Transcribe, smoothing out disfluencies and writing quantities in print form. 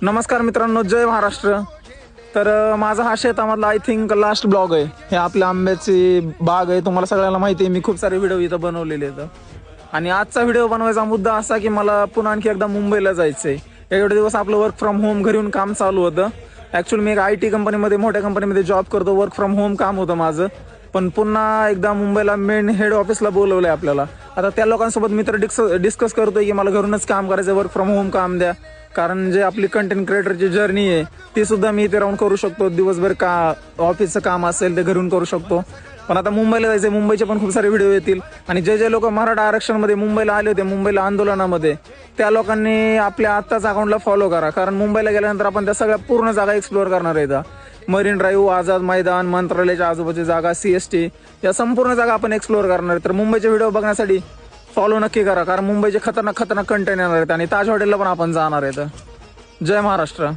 नमस्कार मित्रांनो, जय महाराष्ट्र. तर माझा हा शेतामधला आय थिंक लास्ट ब्लॉग आहे. हे आपल्या आंब्याची बाग आहे. तुम्हाला सगळ्यांना माहिती आहे, मी खूप सारे व्हिडिओ इथं बनवलेले आहेत. आणि आजचा व्हिडिओ बनवायचा मुद्दा असा की मला पुन्हा आणखी एकदा मुंबईला जायचंय. एवढे दिवस आपलं वर्क फ्रॉम होम घरी येऊन काम चालू होतं. ॲक्च्युअली मी एक IT कंपनीमध्ये, मोठ्या कंपनीमध्ये जॉब करतो. वर्क फ्रॉम होम काम होतं माझं. पण पुन्हा एकदा मुंबईला मेन हेड ऑफिसला बोलवलं आहे आपल्याला. आता त्या लोकांसोबत मी तर डिस्कस करतोय की मला घरूनच काम करायचं, वर्क फ्रॉम होम काम द्या. कारण जे आपली कंटेंट क्रिएटरची जर्नी आहे ती सुद्धा मी इथे राहून करू शकतो. दिवसभर ऑफिसचं काम असेल ते घरून करू शकतो. पण आता मुंबईला जायचंय. मुंबईचे पण खूप सारे व्हिडिओ येतील. आणि जे लोक मराठा आरक्षणमध्ये मुंबईला आले होते, मुंबईला आंदोलनामध्ये, त्या लोकांनी आपल्या आत्ताच अकाउंटला फॉलो करा. कारण मुंबईला गेल्यानंतर आपण त्या सगळ्या पूर्ण जागा एक्सप्लोअर करणार आहेत. मरीन ड्राईव्ह, आझाद मैदान, मंत्रालयाच्या आजूबाजूची जागा, CST, या संपूर्ण जागा आपण एक्सप्लोअर करणार आहे. तर मुंबईचे व्हिडिओ बघण्यासाठी फॉलो नक्की करा. कारण मुंबईचे खतरनाक कंटेंट येणार आहेत. आणि ताज हॉटेलला पण आपण जाणार आहेत. जय महाराष्ट्र.